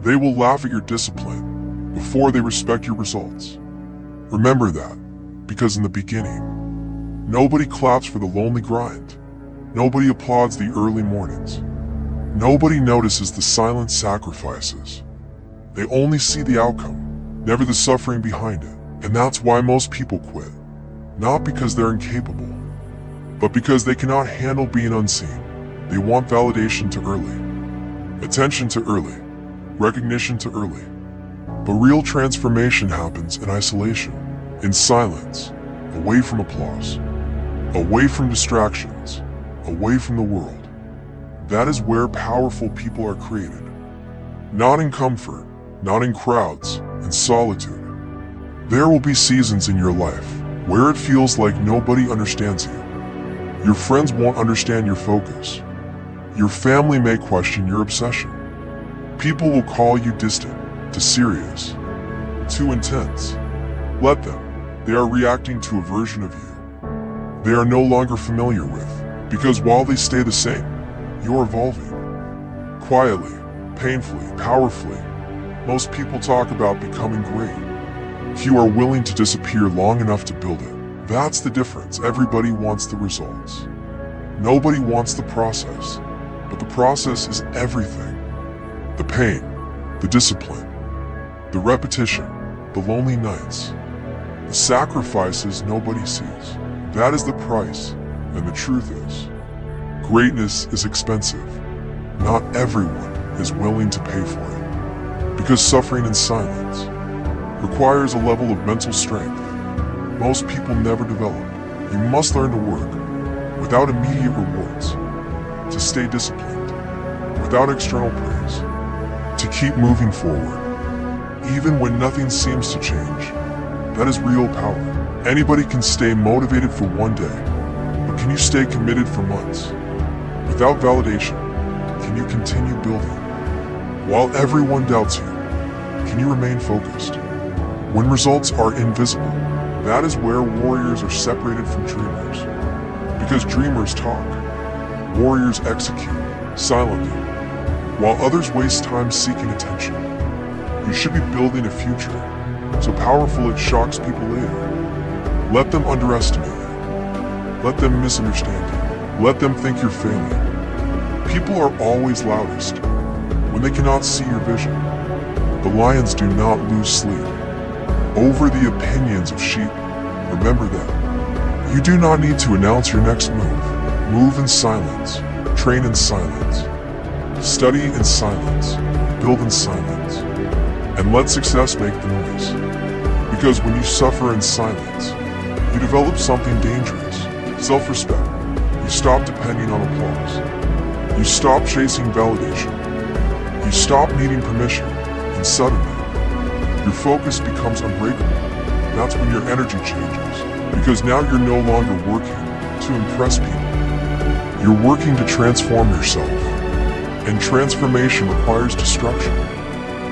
They will laugh at your discipline before they respect your results. Remember that, because in the beginning, nobody claps for the lonely grind. Nobody applauds the early mornings. Nobody notices the silent sacrifices. They only see the outcome, never the suffering behind it. And that's why most people quit. Not because they're incapable, but because they cannot handle being unseen. They want validation too early, attention too early, recognition too early. But real transformation happens in isolation, in silence, away from applause, away from distractions, away from the world. That is where powerful people are created. Not in comfort, not in crowds, in solitude. There will be seasons in your life where it feels like nobody understands you. Your friends won't understand your focus. Your family may question your obsession. People will call you distant, too serious, too intense. Let them. They are reacting to a version of you they are no longer familiar with, because while they stay the same, you're evolving. Quietly, painfully, powerfully. Most people talk about becoming great. Few are willing to disappear long enough to build it. That's the difference. Everybody wants the results. Nobody wants the process, but the process is everything. The pain, the discipline, the repetition, the lonely nights, the sacrifices nobody sees. That is the price, and the truth is, greatness is expensive. Not everyone is willing to pay for it, because suffering in silence requires a level of mental strength most people never develop. You must learn to work without immediate rewards, to stay disciplined without external praise, to keep moving forward even when nothing seems to change. That is real power. Anybody can stay motivated for one day, but can you stay committed for months? Without validation, can you continue building? While everyone doubts you, can you remain focused? When results are invisible, that is where warriors are separated from dreamers. Because dreamers talk, warriors execute, silently, while others waste time seeking attention. You should be building a future, so powerful it shocks people later. Let them underestimate you. Let them misunderstand you. Let them think you're failing. People are always loudest when they cannot see your vision. The lions do not lose sleep over the opinions of sheep. Remember that. You do not need to announce your next move. Move in silence. Train in silence. Study in silence. Build in silence. And let success make the noise. Because when you suffer in silence, you develop something dangerous. Self-respect. You stop depending on applause. You stop chasing validation. You stop needing permission. And suddenly, your focus becomes unbreakable. That's when your energy changes. Because now you're no longer working to impress people. You're working to transform yourself. And transformation requires destruction.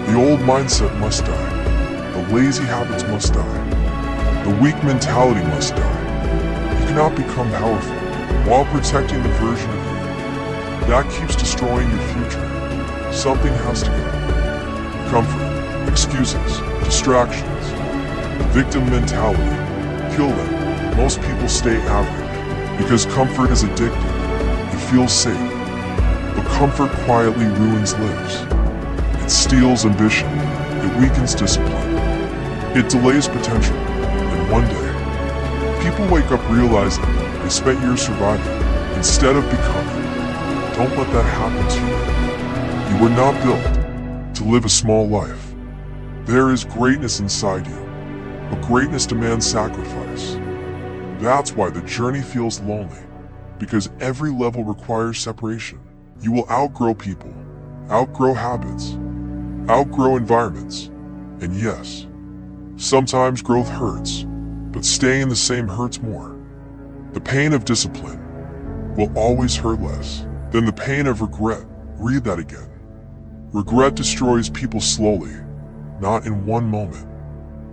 The old mindset must die. The lazy habits must die. The weak mentality must die. You cannot become powerful while protecting the version of you that keeps destroying your future. Something has to go. Comfort, excuses, distractions, victim mentality. Kill them. Most people stay average because comfort is addictive. It feels safe. But comfort quietly ruins lives. It steals ambition. It weakens discipline. It delays potential. And one day, people wake up realizing they spent years surviving instead of becoming. Don't let that happen to you. You were not built to live a small life. There is greatness inside you, but greatness demands sacrifice. That's why the journey feels lonely, because every level requires separation. You will outgrow people, outgrow habits, outgrow environments, and yes, sometimes growth hurts, but staying the same hurts more. The pain of discipline will always hurt less than the pain of regret. Read that again. Regret destroys people slowly, not in one moment,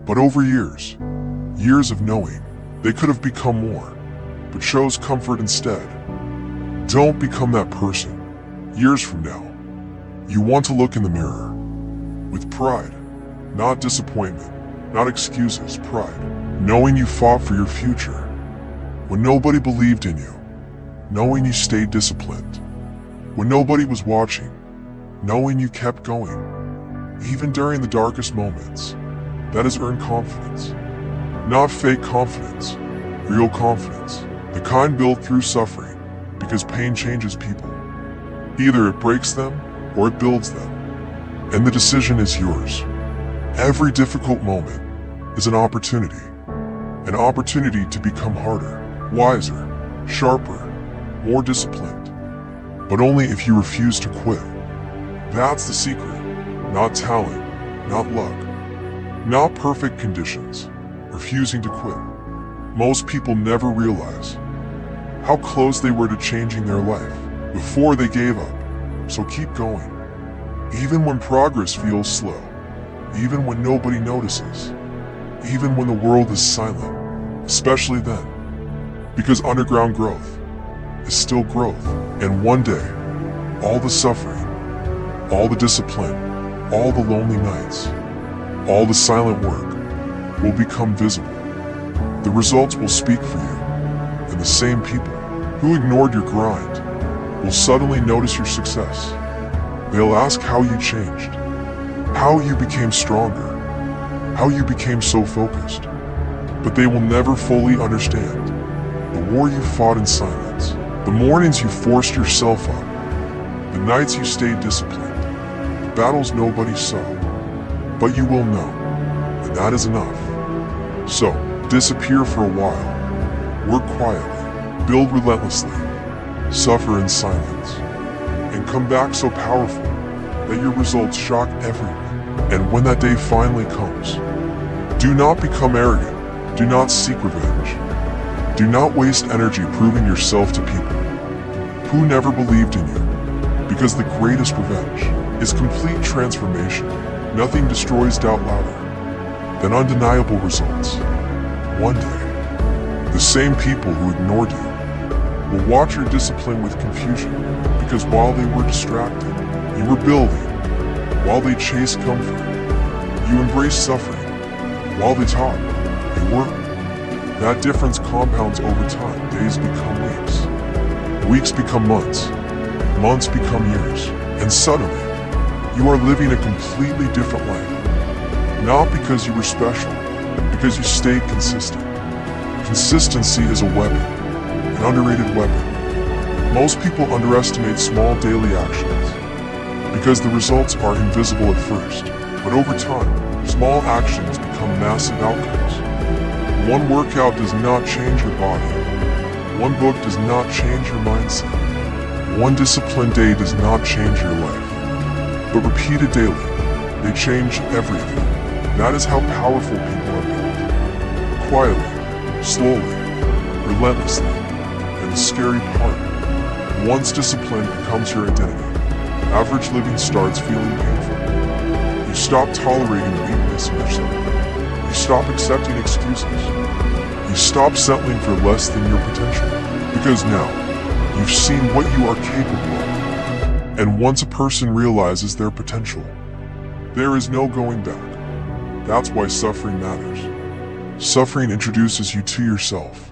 but over years. Years of knowing they could have become more, but chose comfort instead. Don't become that person. Years from now, you want to look in the mirror with pride, not disappointment, not excuses, pride, knowing you fought for your future when nobody believed in you, knowing you stayed disciplined when nobody was watching, knowing you kept going, even during the darkest moments. That is earned confidence. Not fake confidence, real confidence, the kind built through suffering, because pain changes people. Either it breaks them or it builds them, and the decision is yours. Every difficult moment is an opportunity to become harder, wiser, sharper, more disciplined, but only if you refuse to quit. That's the secret. Not talent, not luck, not perfect conditions, refusing to quit. Most people never realize how close they were to changing their life before they gave up. So keep going. Even when progress feels slow, even when nobody notices, even when the world is silent, especially then. Because underground growth is still growth. And one day, all the suffering, all the discipline, all the lonely nights, all the silent work will become visible. The results will speak for you, and the same people who ignored your grind will suddenly notice your success. They'll ask how you changed, how you became stronger, how you became so focused. But they will never fully understand the war you fought in silence, the mornings you forced yourself up, the nights you stayed disciplined, the battles nobody saw. But you will know, and that is enough. So, disappear for a while, work quietly, build relentlessly, suffer in silence, and come back so powerful that your results shock everyone. And when that day finally comes, do not become arrogant, do not seek revenge, do not waste energy proving yourself to people who never believed in you, because the greatest revenge is complete transformation. Nothing destroys doubt louder than undeniable results. One day, the same people who ignored you will watch your discipline with confusion, because while they were distracted, you were building. While they chased comfort, you embraced suffering. While they taught, you worked. That difference compounds over time. Days become weeks become months, months become years, and suddenly, you are living a completely different life. Not because you were special, but because you stayed consistent. Consistency is a weapon, an underrated weapon. Most people underestimate small daily actions because the results are invisible at first, but over time, small actions become massive outcomes. One workout does not change your body. One book does not change your mindset. One disciplined day does not change your life. But repeated daily, they change everything. That is how powerful people are built. Quietly, slowly, relentlessly, and the scary part, once discipline becomes your identity, average living starts feeling painful. You stop tolerating weakness in yourself. You stop accepting excuses. You stop settling for less than your potential. Because now, you've seen what you are capable of. And once a person realizes their potential, there is no going back. That's why suffering matters. Suffering introduces you to yourself.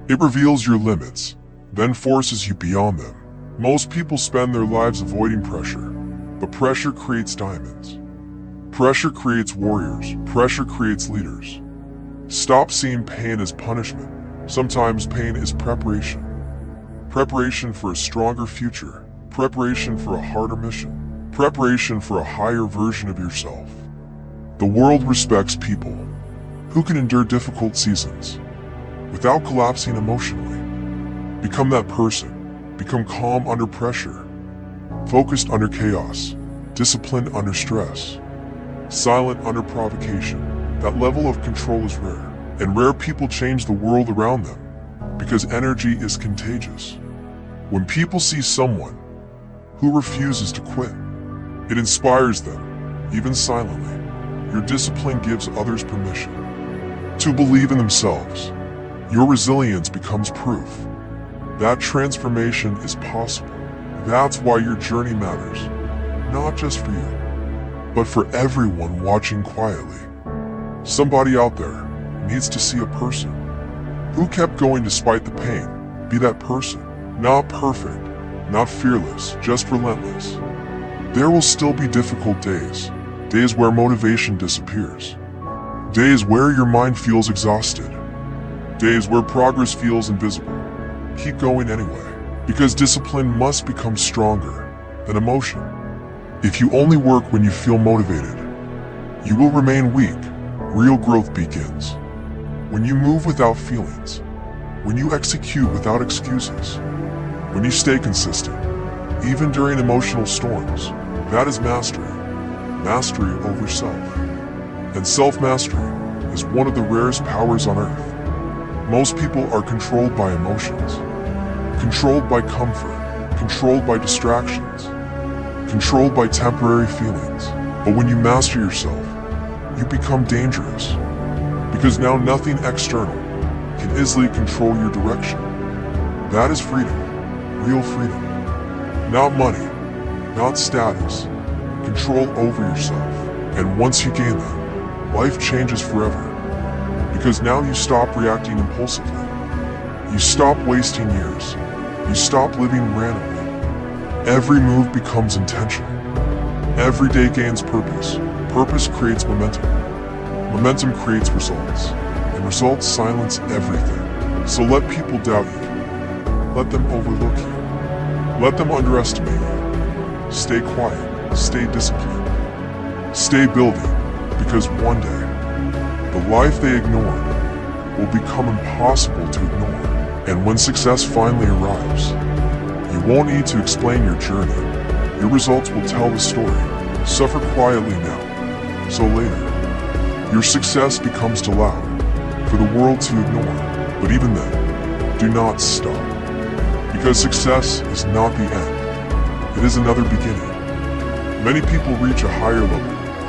It reveals your limits, then forces you beyond them. Most people spend their lives avoiding pressure, but pressure creates diamonds. Pressure creates warriors. Pressure creates leaders. Stop seeing pain as punishment. Sometimes pain is preparation. Preparation for a stronger future. Preparation for a harder mission. Preparation for a higher version of yourself. The world respects people who can endure difficult seasons without collapsing emotionally. Become that person. Become calm under pressure, focused under chaos, disciplined under stress, silent under provocation. That level of control is rare, and rare people change the world around them because energy is contagious. When people see someone who refuses to quit, it inspires them, even silently. Your discipline gives others permission to believe in themselves. Your resilience becomes proof that transformation is possible. That's why your journey matters, not just for you, but for everyone watching quietly. Somebody out there needs to see a person who kept going despite the pain. Be that person. Not perfect, not fearless, just relentless. There will still be difficult days, days where motivation disappears, days where your mind feels exhausted, days where progress feels invisible. Keep going anyway, because discipline must become stronger than emotion. If you only work when you feel motivated, you will remain weak. Real growth begins when you move without feelings, when you execute without excuses, when you stay consistent, even during emotional storms. That is mastery. Mastery over self. And self-mastery is one of the rarest powers on earth. Most people are controlled by emotions, controlled by comfort, controlled by distractions, controlled by temporary feelings. But when you master yourself, you become dangerous. Because now nothing external can easily control your direction. That is freedom. Real freedom. Not money, not status. Control over yourself. And once you gain that, life changes forever. Because now you stop reacting impulsively. You stop wasting years. You stop living randomly. Every move becomes intentional. Every day gains purpose. Purpose creates momentum. Momentum creates results. And results silence everything. So let people doubt you. Let them overlook you. Let them underestimate you. Stay quiet. Stay disciplined. Stay building. Because one day, the life they ignored will become impossible to ignore. And when success finally arrives, you won't need to explain your journey. Your results will tell the story. Suffer quietly now, so later, your success becomes too loud for the world to ignore. But even then, do not stop. Because success is not the end. It is another beginning. Many people reach a higher level,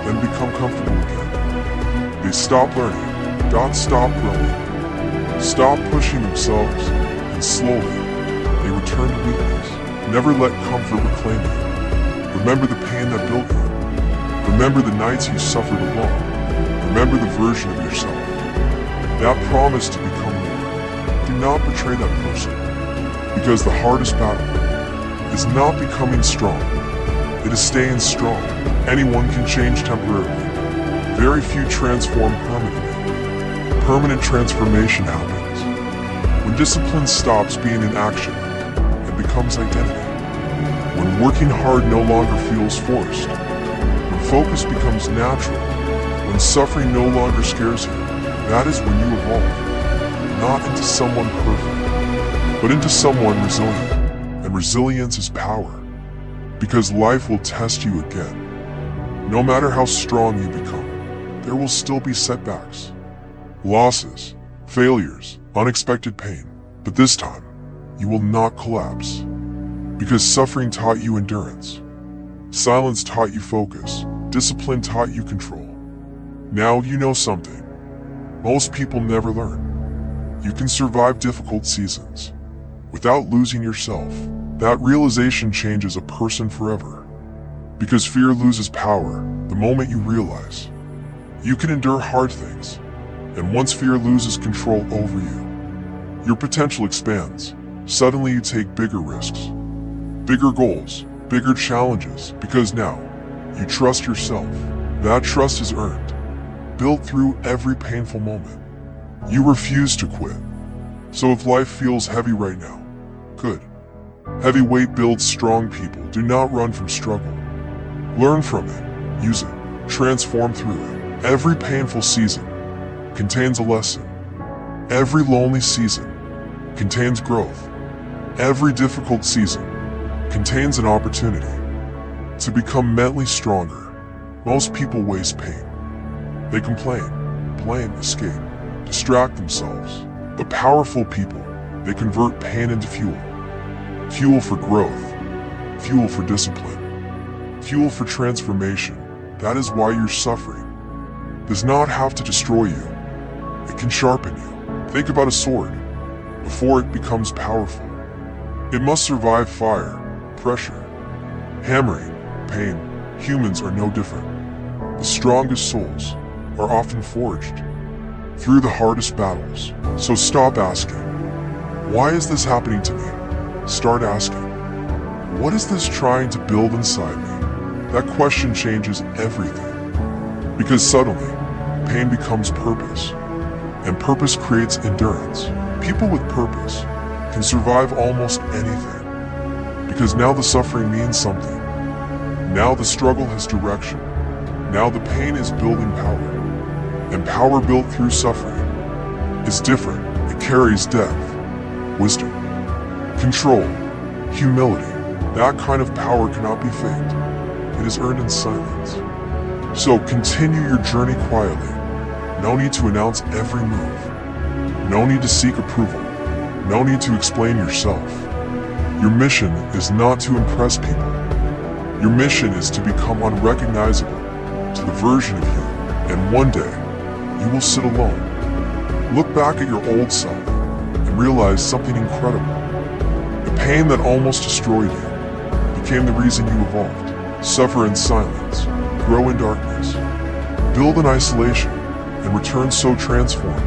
then become comfortable again. They stop learning, don't stop growing, stop pushing themselves, and slowly, they return to weakness. Never let comfort reclaim you. Remember the pain that built you. Remember the nights you suffered alone. Remember the version of yourself that promised to become more. Do not betray that person. Because the hardest battle is not becoming strong. It is staying strong. Anyone can change temporarily. Very few transform permanently. Permanent transformation happens when discipline stops being an action and becomes identity. When working hard no longer feels forced. When focus becomes natural. When suffering no longer scares you. That is when you evolve. Not into someone perfect, but into someone resilient. And resilience is power. Because life will test you again. No matter how strong you become, there will still be setbacks, losses, failures, unexpected pain. But this time, you will not collapse. Because suffering taught you endurance. Silence taught you focus. Discipline taught you control. Now you know something most people never learn. You can survive difficult seasons without losing yourself. That realization changes a person forever. Because fear loses power the moment you realize you can endure hard things. And once fear loses control over you, your potential expands. Suddenly you take bigger risks, bigger goals, bigger challenges. Because now you trust yourself. That trust is earned, built through every painful moment. You refuse to quit. So if life feels heavy right now, good. Heavy weight builds strong people. Do not run from struggle. Learn from it. Use it. Transform through it. Every painful season contains a lesson. Every lonely season contains growth. Every difficult season contains an opportunity to become mentally stronger. Most people waste pain. They complain, blame, escape, distract themselves. But powerful people, they convert pain into fuel. Fuel for growth. Fuel for discipline. Fuel for transformation. That is why your suffering does not have to destroy you. It can sharpen you. Think about a sword. Before it becomes powerful, it must survive fire, pressure, hammering, pain. Humans are no different. The strongest souls are often forged through the hardest battles. So stop asking, why is this happening to me? Start asking, what is this trying to build inside me? That question changes everything. Because suddenly, pain becomes purpose, and purpose creates endurance. People with purpose can survive almost anything, because now the suffering means something. Now the struggle has direction. Now the pain is building power. And power built through suffering is different. It carries depth, wisdom, control, humility. That kind of power cannot be faked. It is earned in silence. So continue your journey quietly. No need to announce every move. No need to seek approval. No need to explain yourself. Your mission is not to impress people. Your mission is to become unrecognizable to the version of you. And one day, you will sit alone. Look back at your old self and realize something incredible. The pain that almost destroyed you became the reason you evolved. Suffer in silence. Grow in darkness, build in isolation, and return so transformed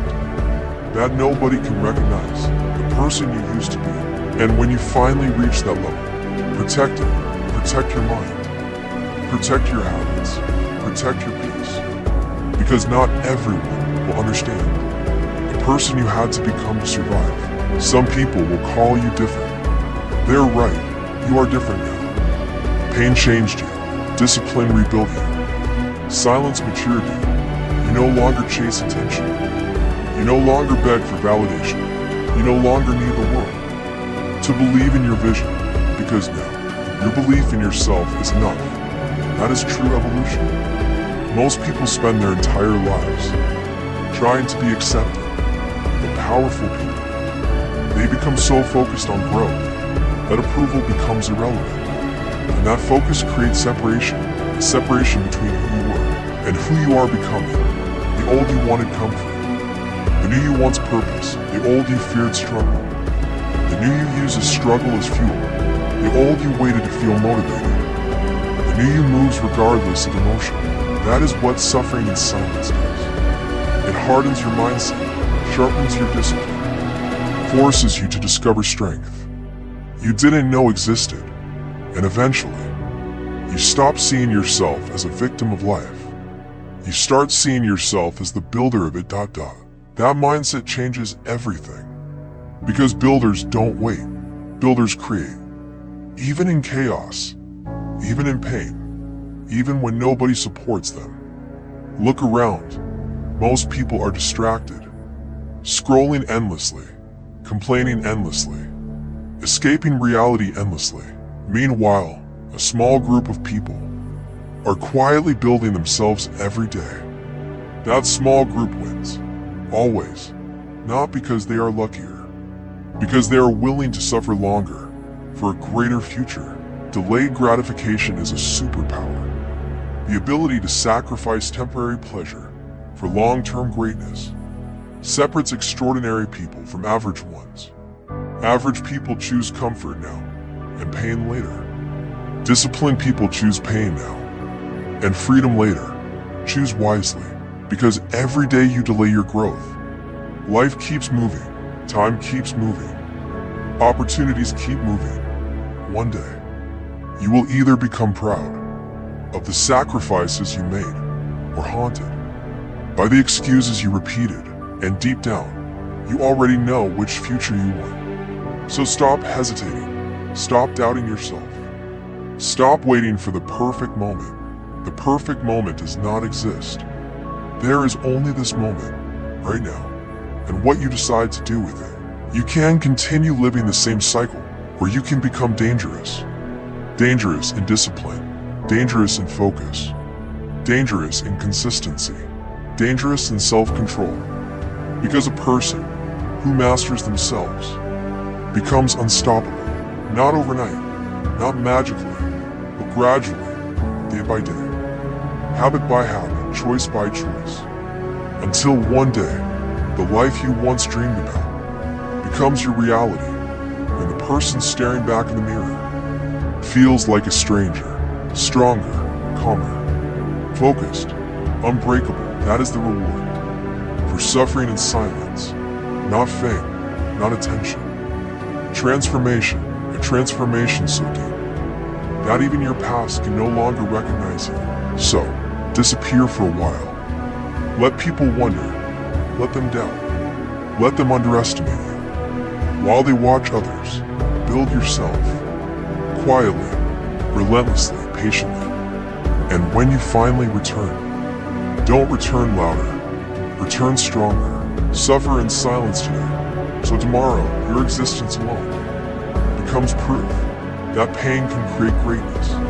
that nobody can recognize the person you used to be. And when you finally reach that level, protect it, protect your mind, protect your habits, protect your peace. Because not everyone will understand the person you had to become to survive. Some people will call you different. They're right, you are different now. Pain changed you. Discipline rebuilt you. Silence matured you. You no longer chase attention. You no longer beg for validation. You no longer need the world to believe in your vision, because now your belief in yourself is enough. That is true evolution. Most people spend their entire lives trying to be accepted, but powerful people, they become so focused on growth that approval becomes irrelevant. And that focus creates separation, a separation between who you were and who you are becoming. The old you wanted comfort, the new you wants purpose, the old you feared struggle, the new you uses struggle as fuel, the old you waited to feel motivated, the new you moves regardless of emotion. That is what suffering in silence does. It hardens your mindset, sharpens your discipline, forces you to discover strength you didn't know existed. And eventually, you stop seeing yourself as a victim of life. You start seeing yourself as the builder of it. That mindset changes everything. Because builders don't wait. Builders create. Even in chaos. Even in pain. Even when nobody supports them. Look around. Most people are distracted. Scrolling endlessly. Complaining endlessly. Escaping reality endlessly. Meanwhile, a small group of people are quietly building themselves every day. That small group wins. Always. Not because they are luckier. Because they are willing to suffer longer for a greater future. Delayed gratification is a superpower. The ability to sacrifice temporary pleasure for long-term greatness separates extraordinary people from average ones. Average people choose comfort now and pain later. Disciplined people choose pain now, and freedom later. Choose wisely, because every day you delay your growth, life keeps moving, time keeps moving, opportunities keep moving. One day, you will either become proud of the sacrifices you made, or haunted by the excuses you repeated, and deep down, you already know which future you want. So stop hesitating. Stop doubting yourself. Stop waiting for the perfect moment. The perfect moment does not exist. There is only this moment, right now, and what you decide to do with it. You can continue living the same cycle, or you can become dangerous. Dangerous in discipline, dangerous in focus, dangerous in consistency, dangerous in self-control. Because a person who masters themselves becomes unstoppable. Not overnight, not magically, but gradually, day by day, habit by habit, choice by choice, until one day, the life you once dreamed about becomes your reality, and the person staring back in the mirror feels like a stranger, stronger, calmer, focused, Unbreakable, that is the reward. For suffering in silence, not fame, not attention. Transformation, a transformation so deep that even your past can no longer recognize you. So, disappear for a while. Let people wonder, let them doubt, let them underestimate you. While they watch others, build yourself, quietly, relentlessly, patiently. And when you finally return, don't return louder, return stronger. Suffer in silence today, so tomorrow your existence alone becomes proof that pain can create greatness.